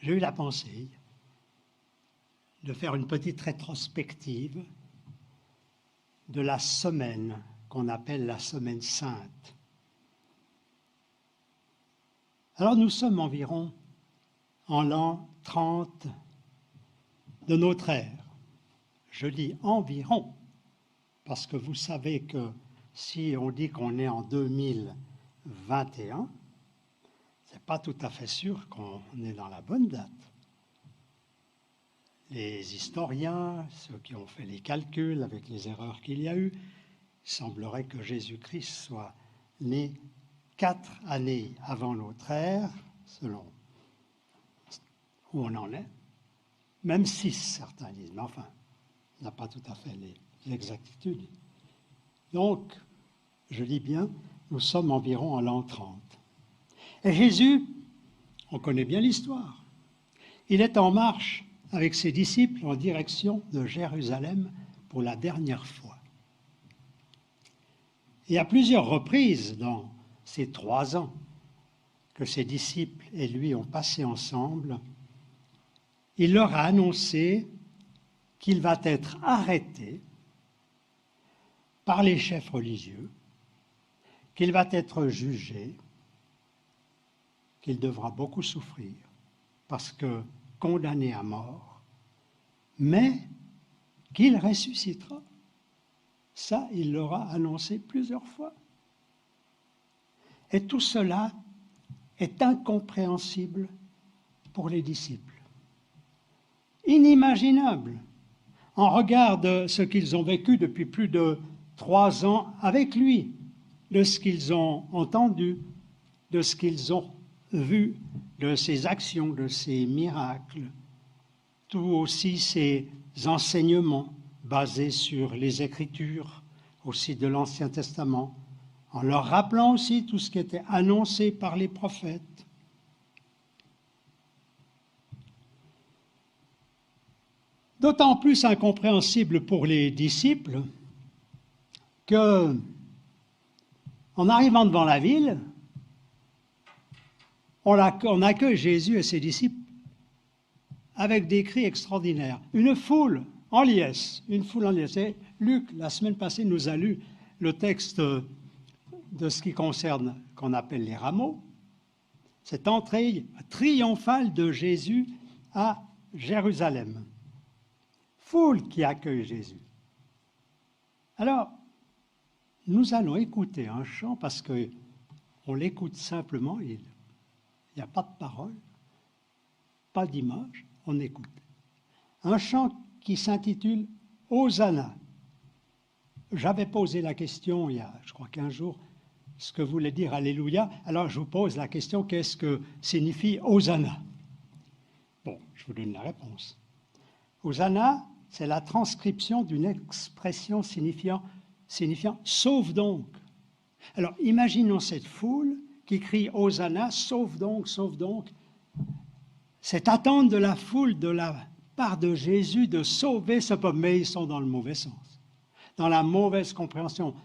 j'ai eu la pensée de faire une petite rétrospective de la semaine qu'on appelle la semaine sainte. Alors nous sommes environ en l'an 30 de notre ère. Je dis environ, parce que vous savez que si on dit qu'on est en 2021, c'est pas tout à fait sûr qu'on est dans la bonne date. Les historiens, ceux qui ont fait les calculs avec les erreurs qu'il y a eu, il semblerait que Jésus-Christ soit né 4 années avant notre ère, selon où on en est, même 6 certains disent, mais enfin, on n'a pas tout à fait l'exactitude. Donc, je dis bien, nous sommes environ à l'an 30. Et Jésus, on connaît bien l'histoire, il est en marche avec ses disciples en direction de Jérusalem pour la dernière fois. Et à plusieurs reprises dans ces 3 ans que ses disciples et lui ont passé ensemble, il leur a annoncé qu'il va être arrêté par les chefs religieux, qu'il va être jugé, qu'il devra beaucoup souffrir parce que condamné à mort, mais qu'il ressuscitera. Ça, il l'aura annoncé plusieurs fois. Et tout cela est incompréhensible pour les disciples. Inimaginable en regard de ce qu'ils ont vécu depuis plus de 3 ans avec lui, de ce qu'ils ont entendu, de ce qu'ils ont vu, de ses actions, de ses miracles, tout aussi ses enseignements basés sur les Écritures, aussi de l'Ancien Testament, en leur rappelant aussi tout ce qui était annoncé par les prophètes. D'autant plus incompréhensible pour les disciples que, en arrivant devant la ville, on accueille Jésus et ses disciples avec des cris extraordinaires. Une foule en liesse. Et Luc, la semaine passée, nous a lu le texte de ce qui concerne, qu'on appelle les rameaux, cette entrée triomphale de Jésus à Jérusalem. Foule qui accueille Jésus. Alors, nous allons écouter un chant parce qu'on l'écoute simplement, il n'y a pas de parole, pas d'image, on écoute. Un chant qui s'intitule « Hosanna ». J'avais posé la question il y a, je crois, 15 jours, ce que voulait dire « Alléluia ». Alors je vous pose la question, qu'est-ce que signifie « Hosanna » ? Bon, je vous donne la réponse. « Hosanna », c'est la transcription d'une expression signifiant « sauve donc ». Alors imaginons cette foule qui crie « Hosanna », « sauve donc », « sauve donc ». Cette attente de la foule, de la part de Jésus de sauver ce peuple, mais ils sont dans le mauvais sens, dans la mauvaise compréhension,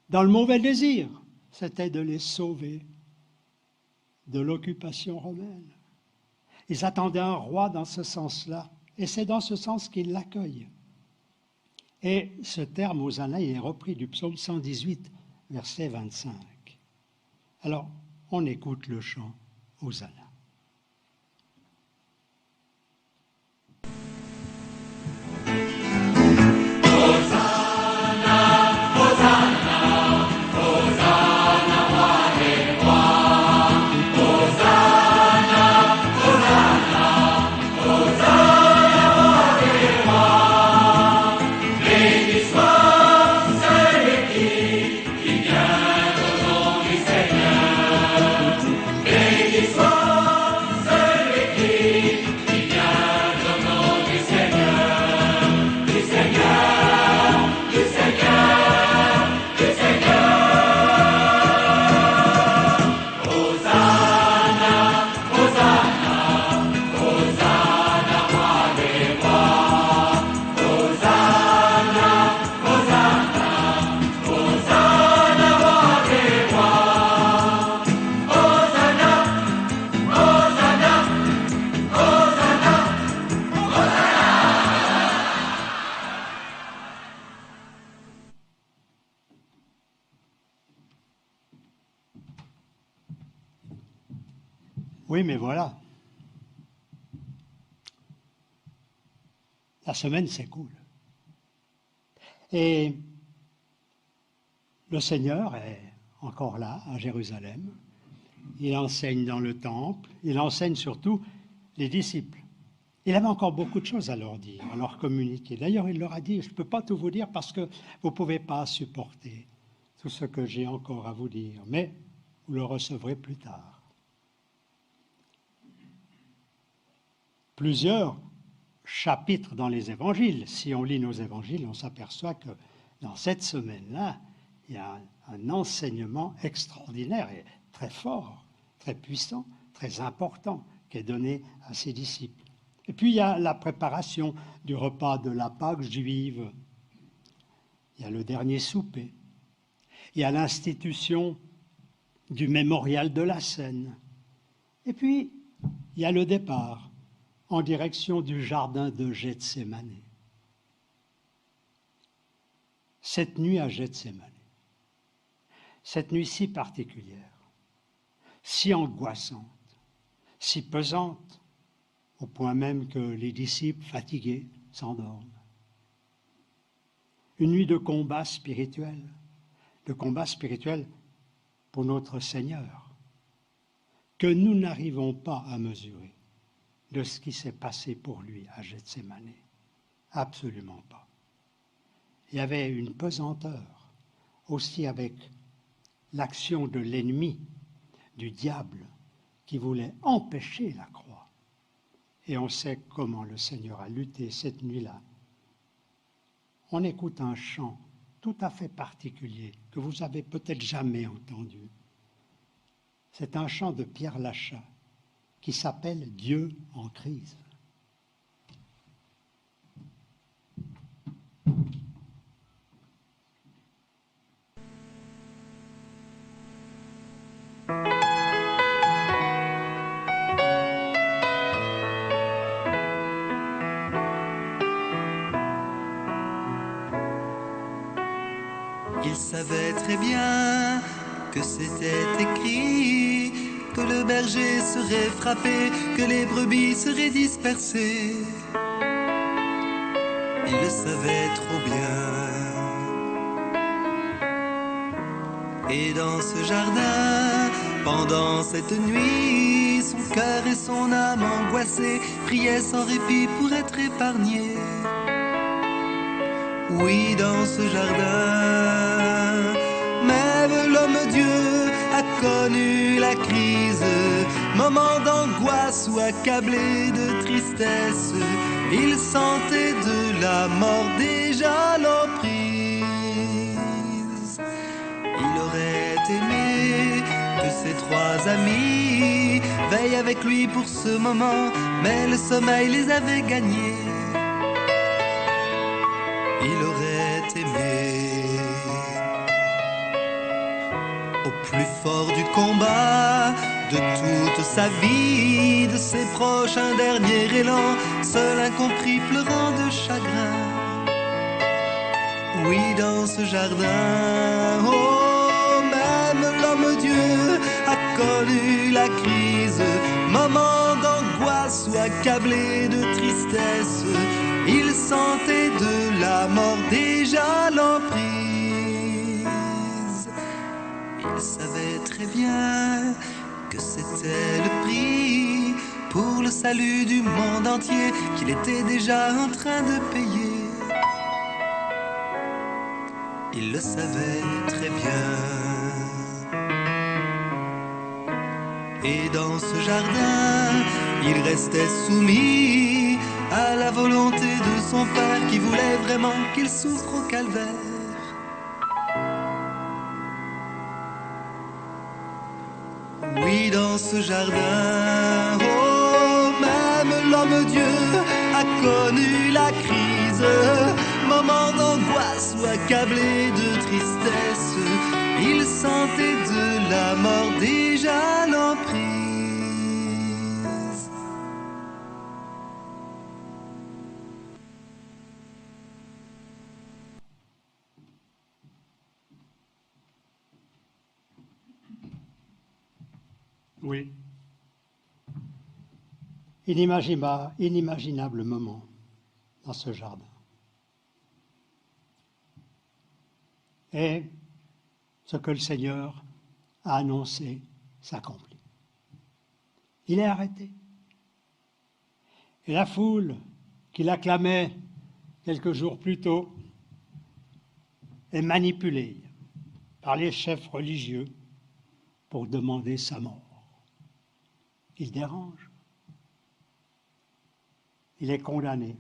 dans le mauvais désir, c'était de les sauver de l'occupation romaine. Ils attendaient un roi dans ce sens-là, et c'est dans ce sens qu'ils l'accueillent. Et ce terme Hosanna est repris du psaume 118, verset 25. Alors, on écoute le chant Hosanna. Béni soit Oui, mais voilà. La semaine s'écoule. Et le Seigneur est encore là, à Jérusalem. Il enseigne dans le temple. Il enseigne surtout les disciples. Il avait encore beaucoup de choses à leur dire, à leur communiquer. D'ailleurs, il leur a dit, je ne peux pas tout vous dire parce que vous ne pouvez pas supporter tout ce que j'ai encore à vous dire, mais vous le recevrez plus tard. Plusieurs chapitres dans les évangiles. Si on lit nos évangiles, on s'aperçoit que dans cette semaine-là, il y a un enseignement extraordinaire et très fort, très puissant, très important qui est donné à ses disciples. Et puis il y a la préparation du repas de la Pâque juive. Il y a le dernier souper. Il y a l'institution du mémorial de la Seine. Et puis, il y a le départ en direction du jardin de Gethsémane. Cette nuit à Gethsémane, cette nuit si particulière, si angoissante, si pesante, au point même que les disciples, fatigués, s'endorment. Une nuit de combat spirituel pour notre Seigneur, que nous n'arrivons pas à mesurer de ce qui s'est passé pour lui à Gethsémane. Absolument pas. Il y avait une pesanteur aussi avec l'action de l'ennemi, du diable, qui voulait empêcher la croix. Et on sait comment le Seigneur a lutté cette nuit-là. On écoute un chant tout à fait particulier que vous avez peut-être jamais entendu. C'est un chant de Pierre Lachat qui s'appelle « Dieu en crise ». Il savait très bien que c'était écrit, que le berger serait frappé, que les brebis seraient dispersées. Il le savait trop bien. Et dans ce jardin, pendant cette nuit, son cœur et son âme angoissées priaient sans répit pour être épargnés. Oui, dans ce jardin, même l'homme-dieu a connu la crise, moment d'angoisse ou accablé de tristesse, il sentait de la mort déjà l'emprise. Il aurait aimé que ses trois amis veillent avec lui pour ce moment, mais le sommeil les avait gagnés. Il aurait aimé, au plus fort du combat, de toute sa vie, de ses proches un dernier élan, seul incompris pleurant de chagrin. Oui, dans ce jardin, oh, même l'homme-dieu a connu la crise, moment d'angoisse ou accablé de tristesse, il sentait de la mort déjà l'emprise. Il savait très bien que c'était le prix pour le salut du monde entier qu'il était déjà en train de payer. Il le savait très bien. Et dans ce jardin, il restait soumis à la volonté de son père qui voulait vraiment qu'il souffre au calvaire. Oui, dans ce jardin, oh, même l'homme-dieu a connu la crise, moment d'angoisse ou accablé de tristesse, il sentait de la mort déjà l'emprise. Oui, inimaginable moment dans ce jardin. Et ce que le Seigneur a annoncé s'accomplit. Il est arrêté. Et la foule qui l'acclamait quelques jours plus tôt est manipulée par les chefs religieux pour demander sa mort. Il dérange. Il est condamné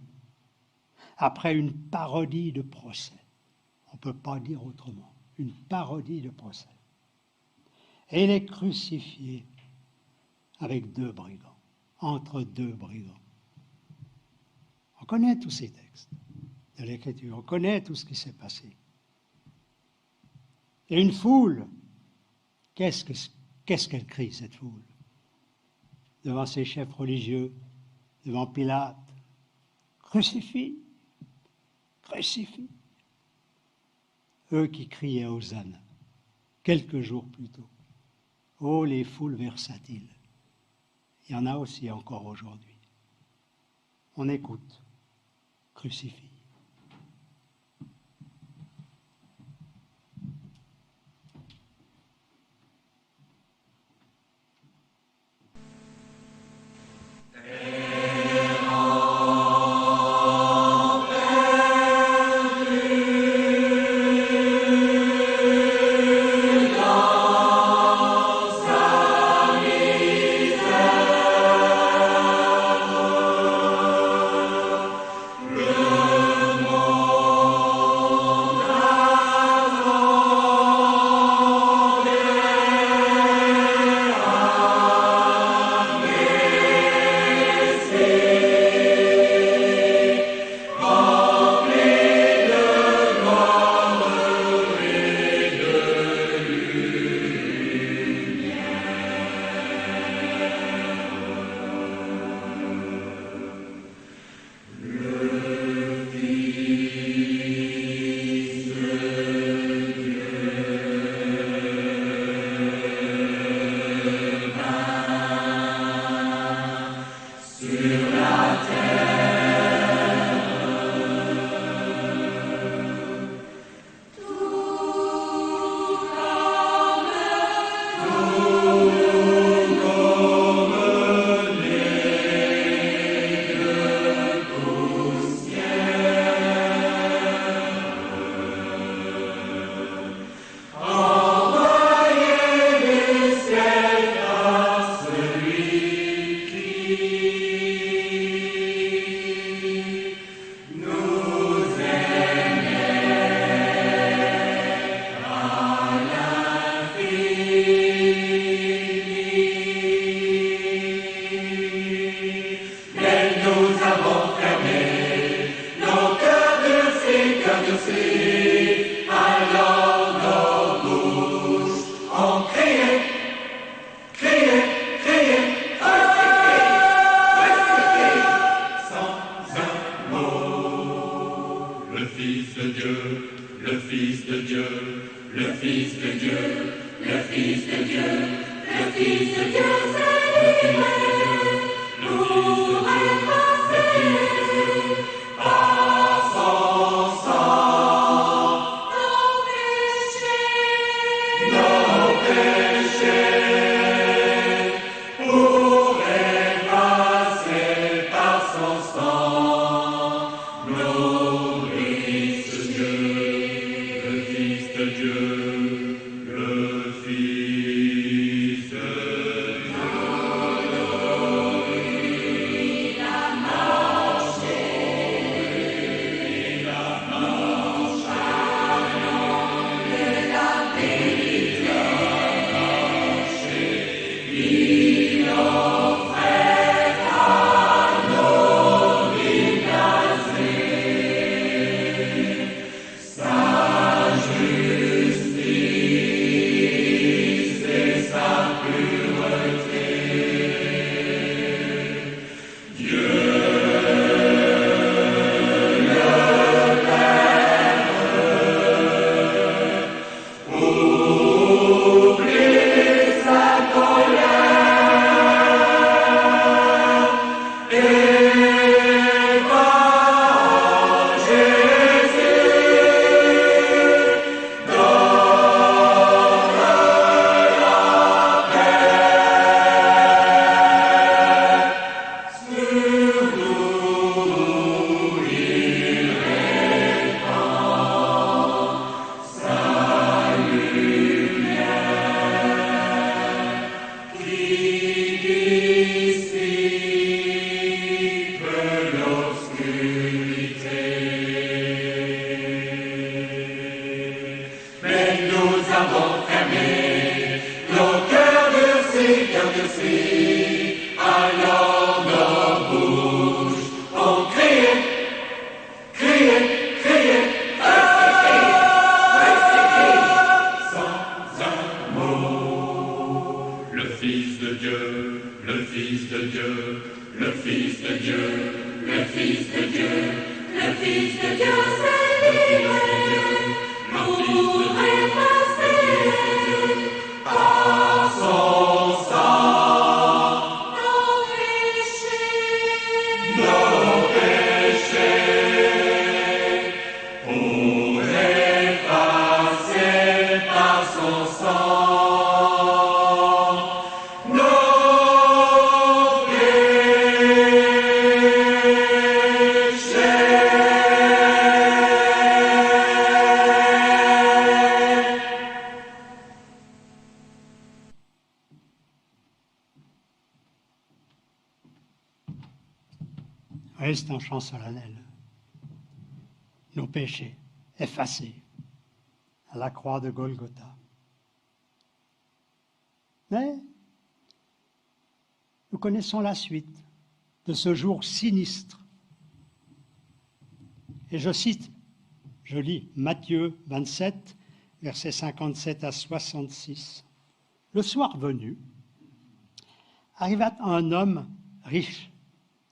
après une parodie de procès. On ne peut pas dire autrement. Une parodie de procès. Et il est crucifié avec 2 brigands, entre 2 brigands. On connaît tous ces textes de l'Écriture, on connaît tout ce qui s'est passé. Et une foule, qu'est-ce qu'elle crie, cette foule? Devant ses chefs religieux, devant Pilate, crucifie, crucifie. Eux qui criaient Hosanna, quelques jours plus tôt. Oh, les foules versatiles. Il y en a aussi encore aujourd'hui. On écoute, crucifie. Le Fils de Dieu. Oui, c'est un chant solennel. Nos péchés effacés à la croix de Golgotha. Mais nous connaissons la suite de ce jour sinistre. Et je lis Matthieu 27, versets 57 à 66. Le soir venu, arriva un homme riche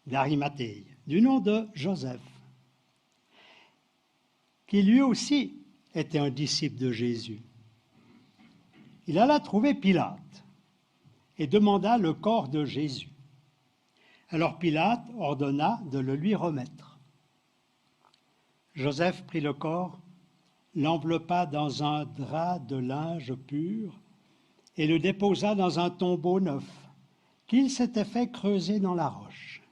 d'Arimathée, du nom de Joseph, qui lui aussi était un disciple de Jésus. Il alla trouver Pilate et demanda le corps de Jésus. Alors Pilate ordonna de le lui remettre. Joseph prit le corps, l'enveloppa dans un drap de linge pur et le déposa dans un tombeau neuf qu'il s'était fait creuser dans la roche.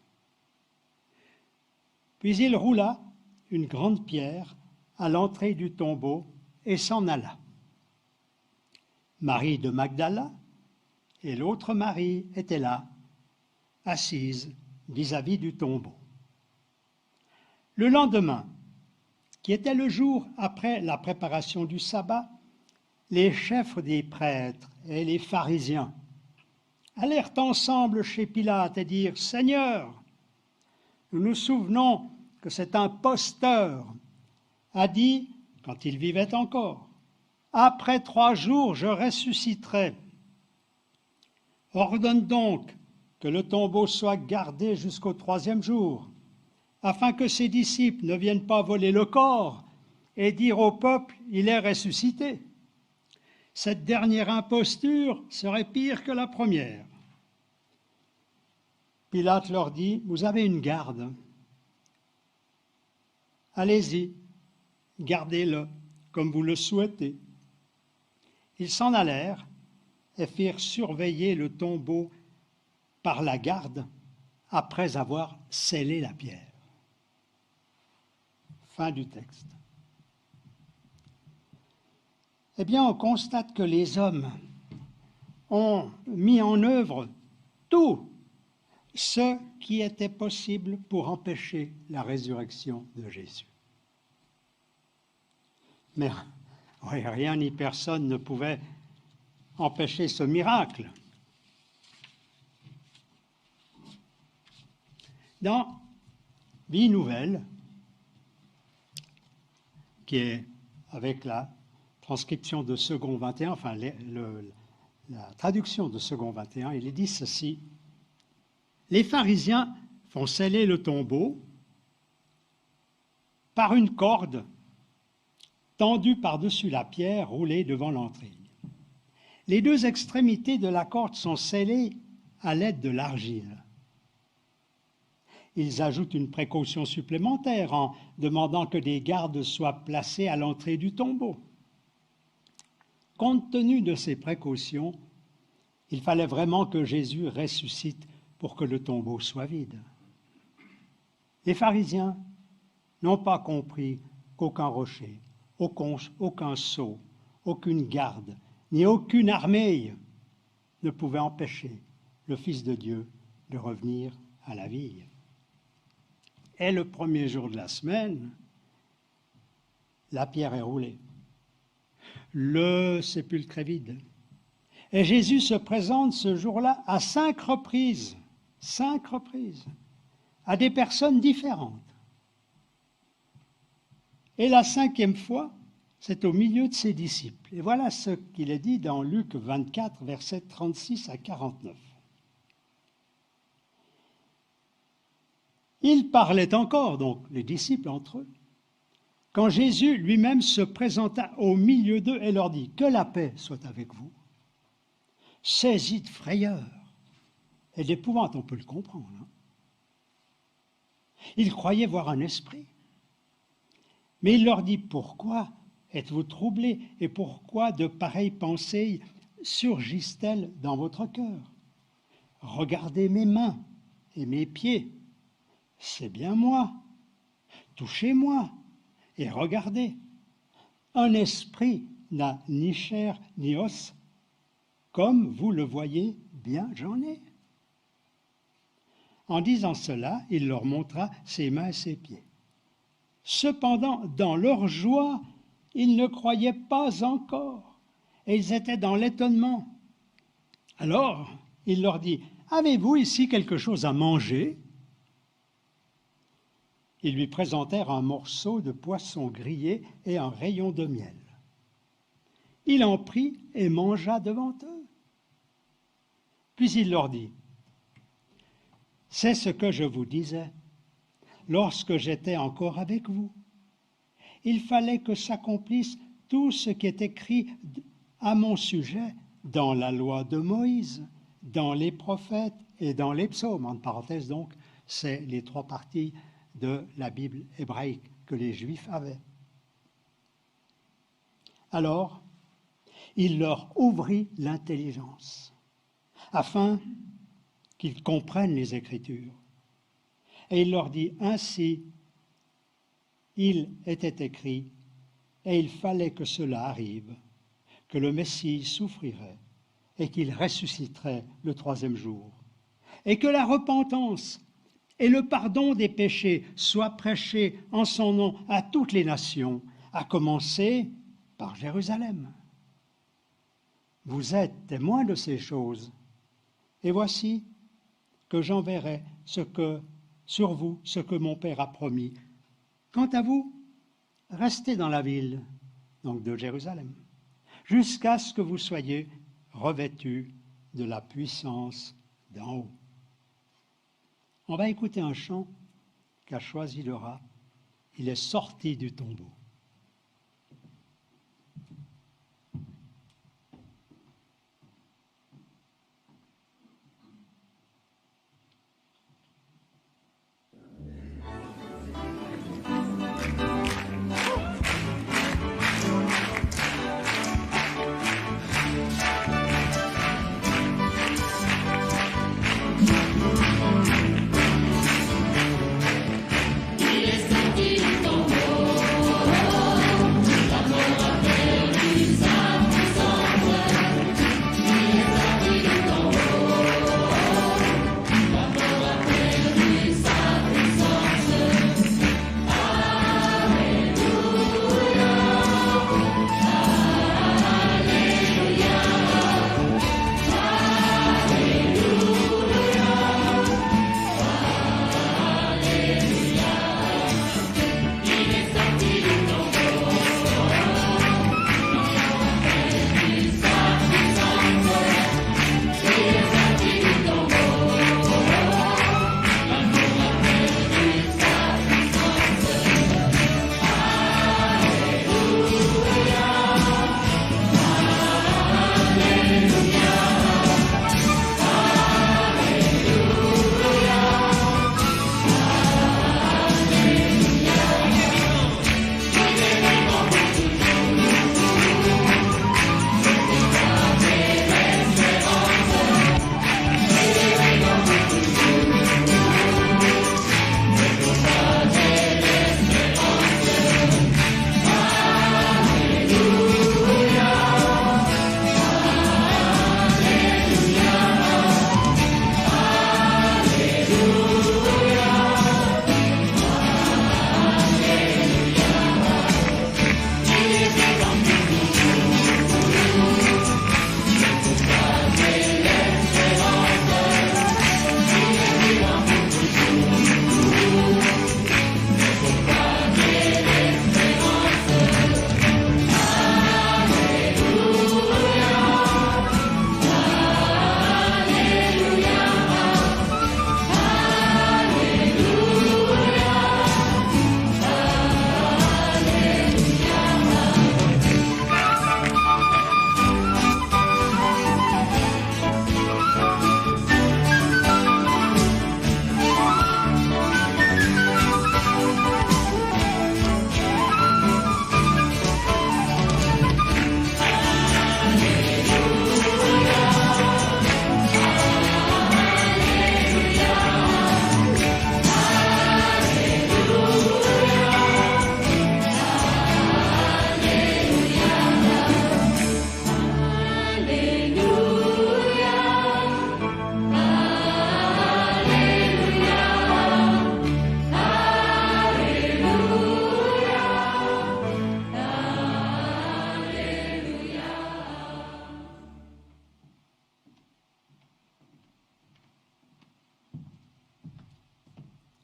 Puis il roula une grande pierre à l'entrée du tombeau et s'en alla. Marie de Magdala et l'autre Marie étaient là, assises vis-à-vis du tombeau. Le lendemain, qui était le jour après la préparation du sabbat, les chefs des prêtres et les pharisiens allèrent ensemble chez Pilate et dirent « Seigneur, nous nous souvenons que cet imposteur a dit, quand il vivait encore, « Après 3 jours, je ressusciterai. Ordonne donc que le tombeau soit gardé jusqu'au 3e jour, afin que ses disciples ne viennent pas voler le corps et dire au peuple, il est ressuscité. Cette dernière imposture serait pire que la première. » Pilate leur dit, vous avez une garde. Allez-y, gardez-le comme vous le souhaitez. Ils s'en allèrent et firent surveiller le tombeau par la garde après avoir scellé la pierre. Fin du texte. Eh bien, on constate que les hommes ont mis en œuvre tout ce qui était possible pour empêcher la résurrection de Jésus. Mais rien ni personne ne pouvait empêcher ce miracle. Dans Vie nouvelle, qui est avec la transcription de Second 21, enfin la traduction de Second 21, il est dit ceci. Les pharisiens font sceller le tombeau par une corde tendue par-dessus la pierre roulée devant l'entrée. Les 2 extrémités de la corde sont scellées à l'aide de l'argile. Ils ajoutent une précaution supplémentaire en demandant que des gardes soient placés à l'entrée du tombeau. Compte tenu de ces précautions, il fallait vraiment que Jésus ressuscite pour que le tombeau soit vide. Les pharisiens n'ont pas compris qu'aucun rocher, aucun sceau, aucune garde, ni aucune armée ne pouvait empêcher le Fils de Dieu de revenir à la vie. Et le 1er jour de la semaine, la pierre est roulée. Le sépulcre est vide. Et Jésus se présente ce jour-là à 5 reprises, à des personnes différentes. Et la 5e fois, c'est au milieu de ses disciples. Et voilà ce qu'il est dit dans Luc 24, versets 36 à 49. Ils parlaient encore, donc les disciples entre eux, quand Jésus lui-même se présenta au milieu d'eux et leur dit « Que la paix soit avec vous ». Saisis de frayeur et d'épouvante, on peut le comprendre. Hein. Ils croyaient voir un esprit. Mais il leur dit « Pourquoi êtes-vous troublés et pourquoi de pareilles pensées surgissent-elles dans votre cœur? Regardez mes mains et mes pieds, c'est bien moi. Touchez-moi et regardez. Un esprit n'a ni chair ni os, comme vous le voyez bien, j'en ai. » En disant cela, il leur montra ses mains et ses pieds. Cependant, dans leur joie, ils ne croyaient pas encore, et ils étaient dans l'étonnement. Alors, il leur dit, « Avez-vous ici quelque chose à manger ?» Ils lui présentèrent un morceau de poisson grillé et un rayon de miel. Il en prit et mangea devant eux. Puis il leur dit, « C'est ce que je vous disais lorsque j'étais encore avec vous. Il fallait que s'accomplisse tout ce qui est écrit à mon sujet dans la loi de Moïse, dans les prophètes et dans les psaumes. » En parenthèse donc, c'est les trois parties de la Bible hébraïque que les Juifs avaient. Alors, il leur ouvrit l'intelligence, afin qu'ils comprennent les Écritures. Et il leur dit, ainsi, il était écrit, et il fallait que cela arrive, que le Messie souffrirait et qu'il ressusciterait le troisième jour, et que la repentance et le pardon des péchés soient prêchés en son nom à toutes les nations, à commencer par Jérusalem. Vous êtes témoins de ces choses, et voici que j'enverrai sur vous ce que mon Père a promis. Quant à vous, restez dans la ville, donc de Jérusalem, jusqu'à ce que vous soyez revêtus de la puissance d'en haut. On va écouter un chant qu'a choisi Laura. Il est sorti du tombeau. Il est sorti du tombeau.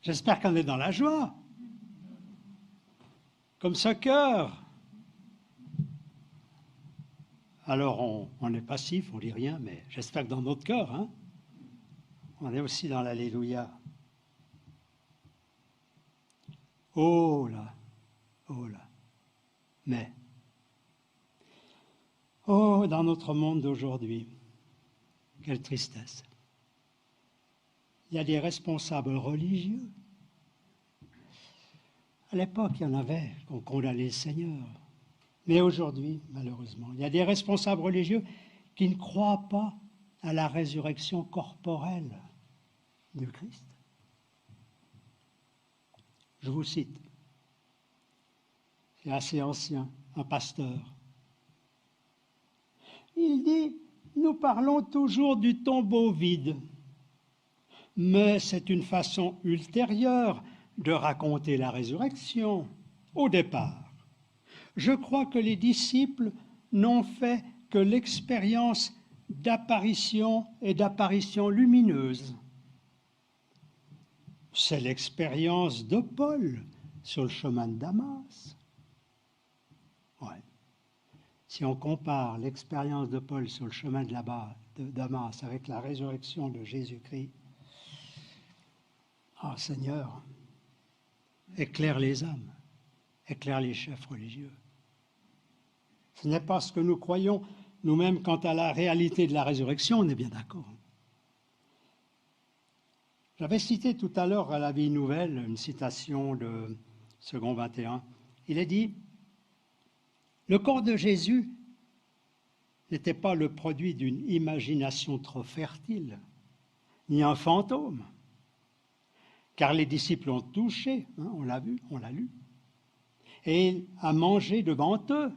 J'espère qu'on est dans la joie. Comme ce cœur. Alors on est passif, on ne dit rien, mais j'espère que dans notre cœur, hein, on est aussi dans l'Alléluia. Oh là, oh là. Mais, oh, dans notre monde d'aujourd'hui, quelle tristesse. Il y a des responsables religieux. À l'époque, il y en avait qui ont condamné le Seigneur. Mais aujourd'hui, malheureusement, il y a des responsables religieux qui ne croient pas à la résurrection corporelle du Christ. Je vous cite. C'est assez ancien, un pasteur. Il dit, nous parlons toujours du tombeau vide, mais c'est une façon ultérieure de raconter la résurrection. Au départ, je crois que les disciples n'ont fait que l'expérience d'apparition et d'apparition lumineuse. C'est l'expérience de Paul sur le chemin de Damas. Ouais. Si on compare l'expérience de Paul sur le chemin de Damas avec la résurrection de Jésus-Christ, ah Seigneur, éclaire les âmes, éclaire les chefs religieux. Ce n'est pas ce que nous croyons nous-mêmes quant à la réalité de la résurrection, on est bien d'accord. J'avais cité tout à l'heure à la Vie Nouvelle une citation de Second 21. Il est dit « Le corps de Jésus n'était pas le produit d'une imagination trop fertile, ni un fantôme, car les disciples l'ont touché, hein, on l'a vu, on l'a lu, et il a mangé devant eux,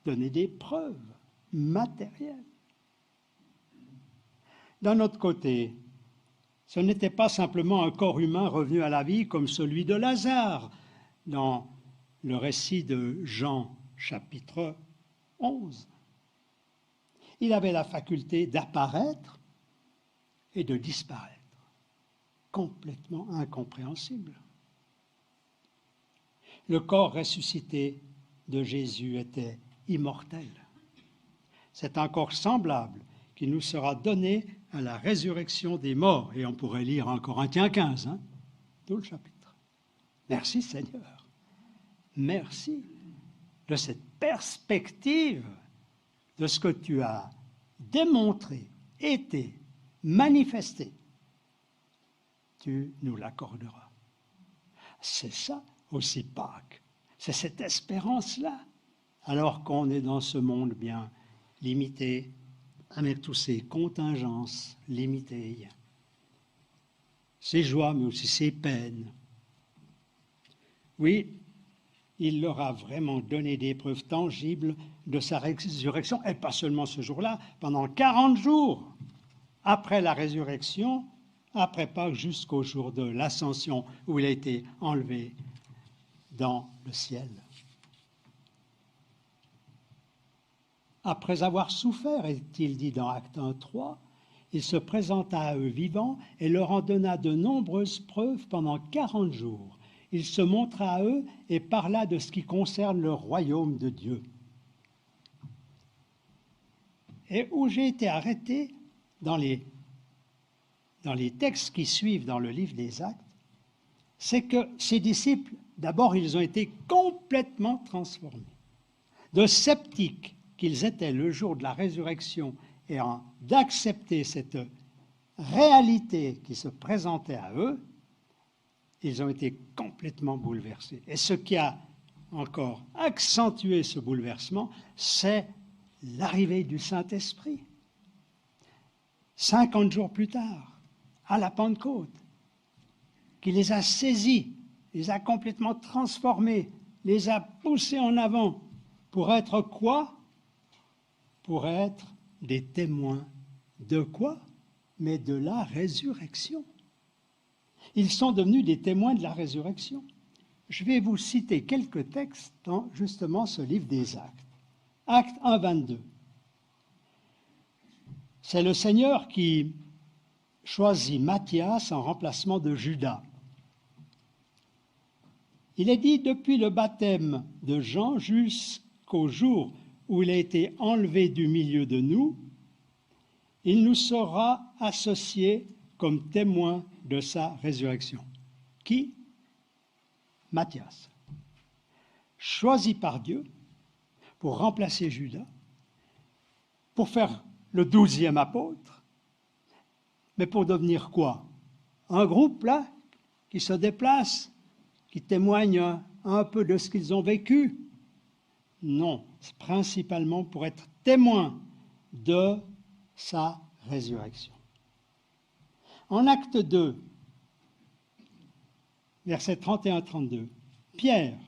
donné des preuves matérielles. D'un autre côté, ce n'était pas simplement un corps humain revenu à la vie comme celui de Lazare dans le récit de Jean, chapitre 11. Il avait la faculté d'apparaître et de disparaître, complètement incompréhensible. Le corps ressuscité de Jésus était immortel. C'est un corps semblable qui nous sera donné à la résurrection des morts. Et on pourrait lire en Corinthiens 15, hein, tout le chapitre. Merci Seigneur. Merci de cette perspective de ce que tu as démontré, été, manifesté. Tu nous l'accorderas. C'est ça aussi Pâques. C'est cette espérance-là. Alors qu'on est dans ce monde bien limité, avec toutes ces contingences limitées, ses joies, mais aussi ses peines. Oui, il leur a vraiment donné des preuves tangibles de sa résurrection, et pas seulement ce jour-là, pendant 40 jours après la résurrection, après Pâques jusqu'au jour de l'ascension où il a été enlevé dans le ciel. Après avoir souffert, est-il dit dans Actes 1:3, il se présenta à eux vivants et leur en donna de nombreuses preuves pendant 40 jours. Il se montra à eux et parla de ce qui concerne le royaume de Dieu. Et où j'ai été arrêté dans les textes qui suivent dans le livre des Actes, c'est que ces disciples, d'abord, ils ont été complètement transformés. De sceptiques qu'ils étaient le jour de la résurrection et d'accepter cette réalité qui se présentait à eux, ils ont été complètement bouleversés. Et ce qui a encore accentué ce bouleversement, c'est l'arrivée du Saint-Esprit. 50 jours plus tard, à la Pentecôte, qui les a saisis, les a complètement transformés, les a poussés en avant pour être quoi ? Pour être des témoins de quoi? Mais de la résurrection. Ils sont devenus des témoins de la résurrection. Je vais vous citer quelques textes dans justement ce livre des Actes. Acte 1, 22. C'est le Seigneur qui choisit Matthias en remplacement de Judas. Il est dit depuis le baptême de Jean jusqu'au jour où il a été enlevé du milieu de nous, il nous sera associé comme témoin de sa résurrection. Qui? Matthias, choisi par Dieu pour remplacer Judas, pour faire le 12e apôtre, mais pour devenir quoi? Un groupe là qui se déplace, qui témoigne un peu de ce qu'ils ont vécu? Non, c'est principalement pour être témoin de sa résurrection. En acte 2, versets 31-32, Pierre,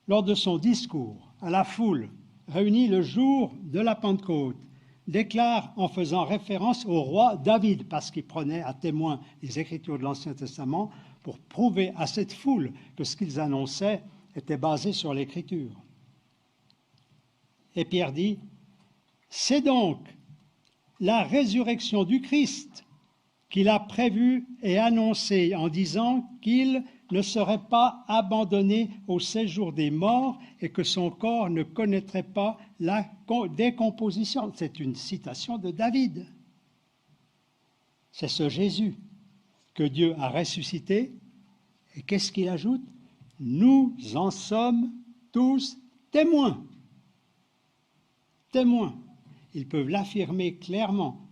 lors de son discours à la foule réunie le jour de la Pentecôte, déclare en faisant référence au roi David, parce qu'il prenait à témoin les Écritures de l'Ancien Testament pour prouver à cette foule que ce qu'ils annonçaient était basé sur l'Écriture. Et Pierre dit, c'est donc la résurrection du Christ qu'il a prévue et annoncée en disant qu'il ne serait pas abandonné au séjour des morts et que son corps ne connaîtrait pas la décomposition. C'est une citation de David. C'est ce Jésus que Dieu a ressuscité. Et qu'est-ce qu'il ajoute? Nous en sommes tous témoins. Témoins. Ils peuvent l'affirmer clairement.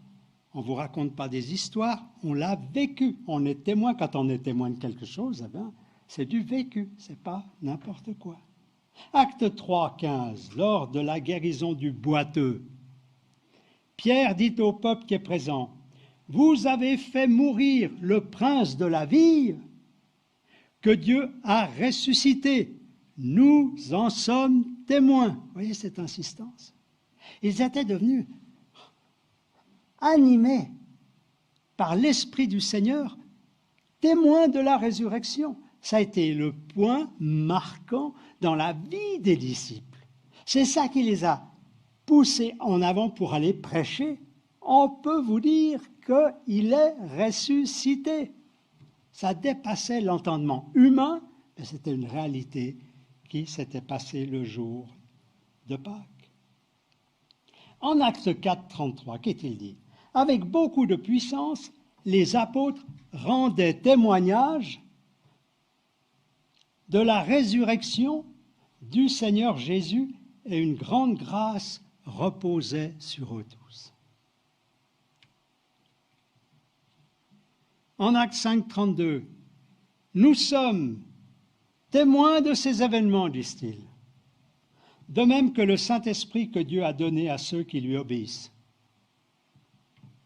On ne vous raconte pas des histoires, on l'a vécu. On est témoin. Quand on est témoin de quelque chose, eh bien, c'est du vécu, ce n'est pas n'importe quoi. Acte 3, 15, lors de la guérison du boiteux, Pierre dit au peuple qui est présent, « Vous avez fait mourir le prince de la vie que Dieu a ressuscité. Nous en sommes témoins. » Vous voyez cette insistance? Ils étaient devenus animés par l'Esprit du Seigneur, témoins de la résurrection. Ça a été le point marquant dans la vie des disciples. C'est ça qui les a poussés en avant pour aller prêcher. On peut vous dire qu'il est ressuscité. Ça dépassait l'entendement humain, mais c'était une réalité qui s'était passée le jour de Pâques. En Acte 4, 33, qu'est-il dit? Avec beaucoup de puissance, les apôtres rendaient témoignage de la résurrection du Seigneur Jésus et une grande grâce reposait sur eux tous. En Acte 5, 32, nous sommes témoins de ces événements, disent-ils, de même que le Saint-Esprit que Dieu a donné à ceux qui lui obéissent.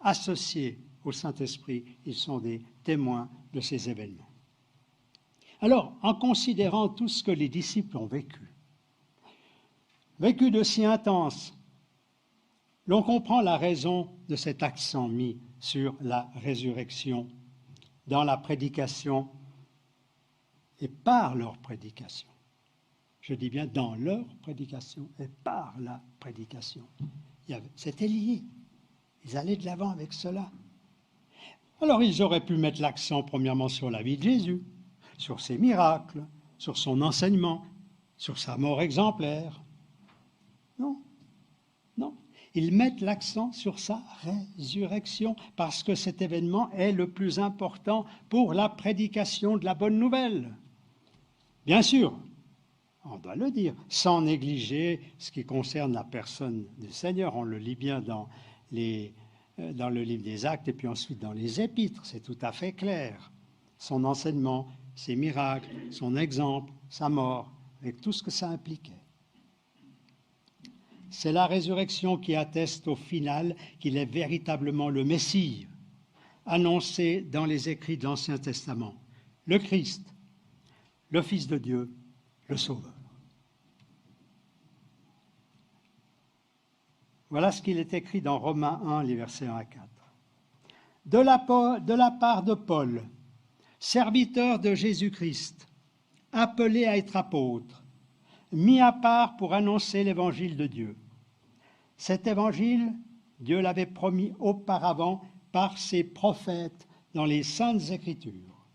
Associés au Saint-Esprit, ils sont des témoins de ces événements. Alors, en considérant tout ce que les disciples ont vécu de si intense, l'on comprend la raison de cet accent mis sur la résurrection dans la prédication et par leur prédication. Je dis bien dans leur prédication et par la prédication. C'était lié. Ils allaient de l'avant avec cela. Alors, ils auraient pu mettre l'accent premièrement sur la vie de Jésus, sur ses miracles, sur son enseignement, sur sa mort exemplaire. Non, non. Ils mettent l'accent sur sa résurrection parce que cet événement est le plus important pour la prédication de la bonne nouvelle. Bien sûr, on doit le dire, sans négliger ce qui concerne la personne du Seigneur. On le lit bien dans le livre des Actes et puis ensuite dans les Épîtres, c'est tout à fait clair. Son enseignement, ses miracles, son exemple, sa mort, avec tout ce que ça impliquait. C'est la résurrection qui atteste au final qu'il est véritablement le Messie, annoncé dans les écrits de l'Ancien Testament, le Christ, le Fils de Dieu, le Sauveur. Voilà ce qu'il est écrit dans Romains 1, les versets 1 à 4. De la part de Paul, serviteur de Jésus-Christ, appelé à être apôtre, mis à part pour annoncer l'évangile de Dieu. Cet évangile, Dieu l'avait promis auparavant par ses prophètes dans les Saintes Écritures.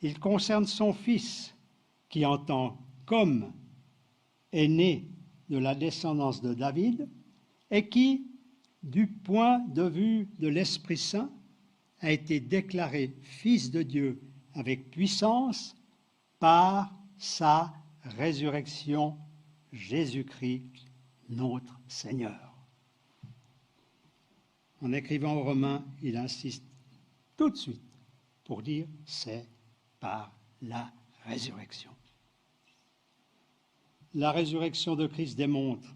Il concerne son Fils, qui en tant qu'homme est né de la descendance de David et qui, du point de vue de l'Esprit Saint, a été déclaré Fils de Dieu avec puissance par sa résurrection, Jésus-Christ, notre Seigneur. En écrivant aux Romains, il insiste tout de suite pour dire c'est par la résurrection. La résurrection de Christ démontre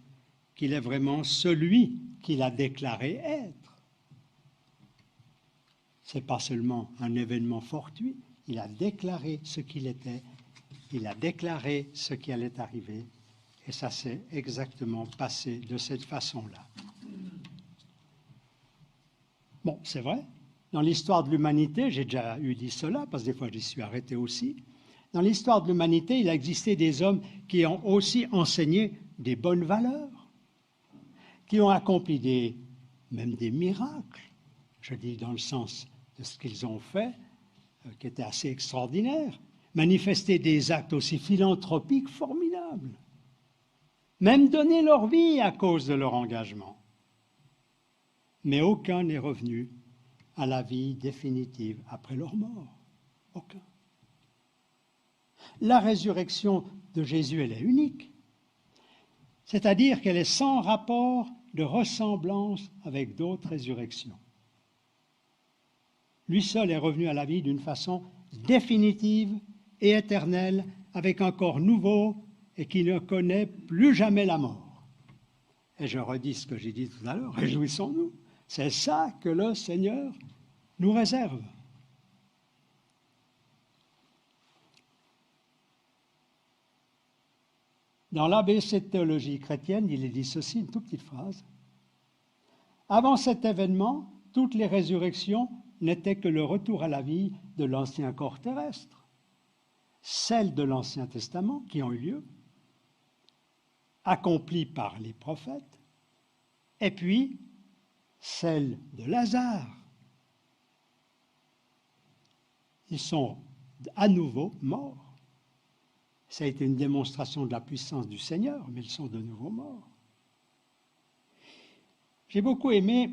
qu'il est vraiment celui qu'il a déclaré être. Ce n'est pas seulement un événement fortuit, il a déclaré ce qu'il était, il a déclaré ce qui allait arriver, et ça s'est exactement passé de cette façon-là. Bon, c'est vrai, dans l'histoire de l'humanité, j'ai déjà dit cela, parce que des fois j'y suis arrêté aussi, dans l'histoire de l'humanité, il a existé des hommes qui ont aussi enseigné des bonnes valeurs, qui ont accompli même des miracles, je dis dans le sens de ce qu'ils ont fait, qui était assez extraordinaire, manifester des actes aussi philanthropiques formidables, même donner leur vie à cause de leur engagement. Mais aucun n'est revenu à la vie définitive après leur mort. Aucun. La résurrection de Jésus, elle est unique. C'est-à-dire qu'elle est sans rapport de ressemblance avec d'autres résurrections. Lui seul est revenu à la vie d'une façon définitive et éternelle, avec un corps nouveau et qui ne connaît plus jamais la mort. Et je redis ce que j'ai dit tout à l'heure, réjouissons-nous. C'est ça que le Seigneur nous réserve. Dans l'ABC de théologie chrétienne, il est dit ceci, une toute petite phrase. Avant cet événement, toutes les résurrections n'étaient que le retour à la vie de l'ancien corps terrestre. Celles de l'Ancien Testament qui ont eu lieu, accomplies par les prophètes, et puis celles de Lazare. Ils sont à nouveau morts. Ça a été une démonstration de la puissance du Seigneur, mais ils sont de nouveau morts. J'ai beaucoup aimé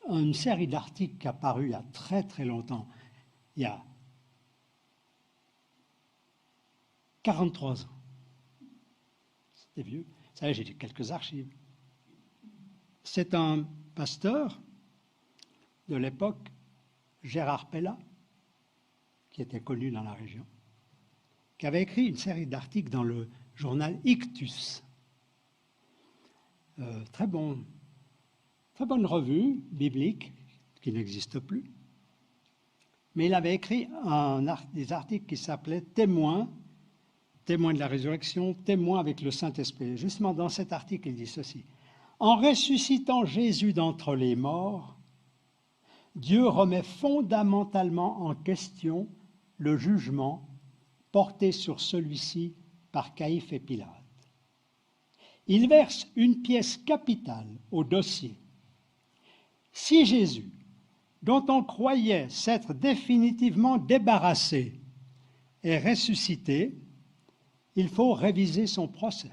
une série d'articles qui a paru il y a très très longtemps, il y a 43 ans. C'était vieux. Vous savez, j'ai quelques archives. C'est un pasteur de l'époque, Gérard Pella, qui était connu dans la région, qui avait écrit une série d'articles dans le journal Ictus. Très bonne revue biblique qui n'existe plus. Mais il avait écrit des articles qui s'appelaient Témoins de la résurrection, Témoins avec le Saint-Esprit. Justement, dans cet article, il dit ceci. En ressuscitant Jésus d'entre les morts, Dieu remet fondamentalement en question le jugement porté sur celui-ci par Caïphe et Pilate. Il verse une pièce capitale au dossier. Si Jésus, dont on croyait s'être définitivement débarrassé, est ressuscité, il faut réviser son procès.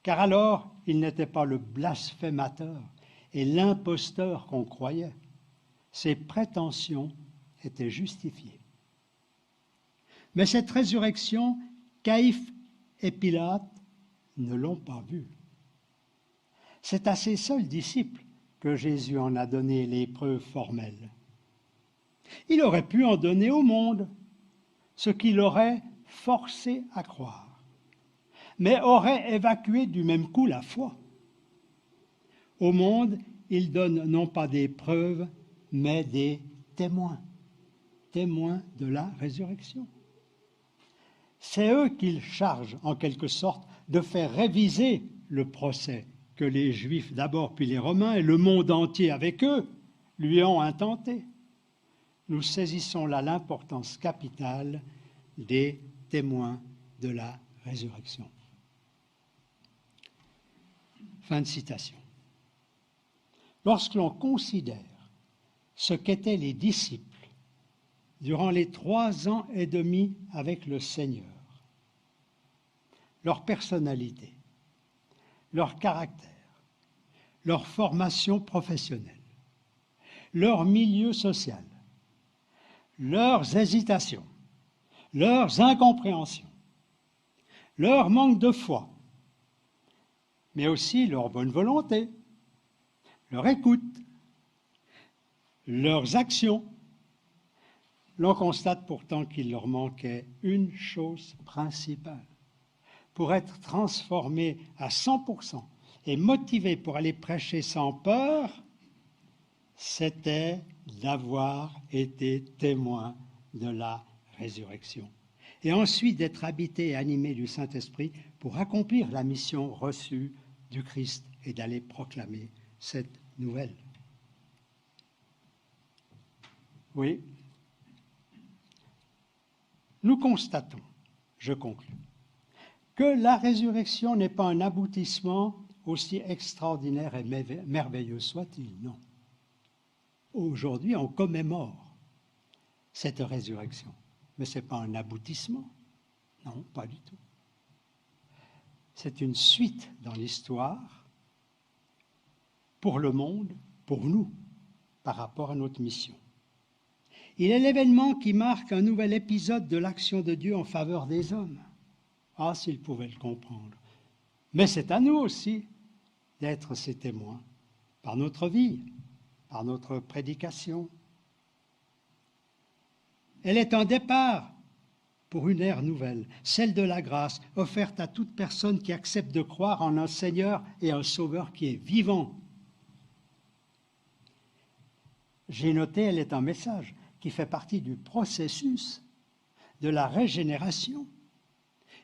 Car alors, il n'était pas le blasphémateur et l'imposteur qu'on croyait. Ses prétentions étaient justifiées. Mais cette résurrection, Caïphe et Pilate ne l'ont pas vue. C'est à ses seuls disciples que Jésus en a donné les preuves formelles. Il aurait pu en donner au monde, ce qui l'aurait forcé à croire, mais aurait évacué du même coup la foi. Au monde, il donne non pas des preuves, mais des témoins, témoins de la résurrection. C'est eux qu'il charge, en quelque sorte, de faire réviser le procès que les Juifs d'abord, puis les Romains, et le monde entier avec eux, lui ont intenté. Nous saisissons là l'importance capitale des témoins de la résurrection. Fin de citation. Lorsque l'on considère ce qu'étaient les disciples durant les 3 ans et demi avec le Seigneur. Leur personnalité, leur caractère, leur formation professionnelle, leur milieu social, leurs hésitations, leurs incompréhensions, leur manque de foi, mais aussi leur bonne volonté, leur écoute, leurs actions. L'on constate pourtant qu'il leur manquait une chose principale. Pour être transformés à 100% et motivés pour aller prêcher sans peur, c'était d'avoir été témoins de la résurrection. Et ensuite d'être habités et animés du Saint-Esprit pour accomplir la mission reçue du Christ et d'aller proclamer cette nouvelle. Oui, nous constatons, je conclus, que la résurrection n'est pas un aboutissement aussi extraordinaire et merveilleux soit-il, non. Aujourd'hui, on commémore cette résurrection, mais ce n'est pas un aboutissement, non, pas du tout. C'est une suite dans l'histoire pour le monde, pour nous, par rapport à notre mission. Il est l'événement qui marque un nouvel épisode de l'action de Dieu en faveur des hommes. Ah, s'ils pouvaient le comprendre. Mais c'est à nous aussi d'être ses témoins, par notre vie, par notre prédication. Elle est un départ pour une ère nouvelle, celle de la grâce, offerte à toute personne qui accepte de croire en un Seigneur et un Sauveur qui est vivant. J'ai noté, elle est un message qui fait partie du processus de la régénération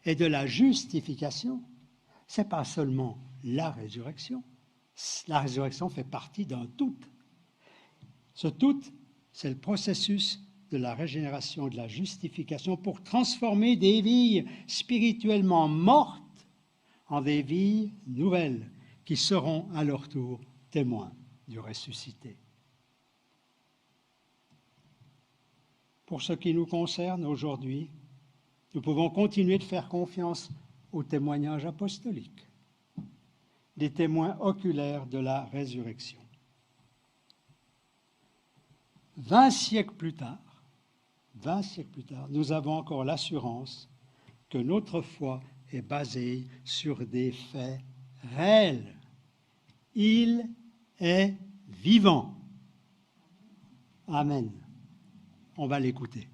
et de la justification. Ce n'est pas seulement la résurrection. La résurrection fait partie d'un tout. Ce tout, c'est le processus de la régénération et de la justification pour transformer des vies spirituellement mortes en des vies nouvelles qui seront à leur tour témoins du ressuscité. Pour ce qui nous concerne aujourd'hui, nous pouvons continuer de faire confiance au témoignage apostolique, des témoins oculaires de la résurrection. 20 siècles plus tard, nous avons encore l'assurance que notre foi est basée sur des faits réels. Il est vivant. Amen. On va l'écouter.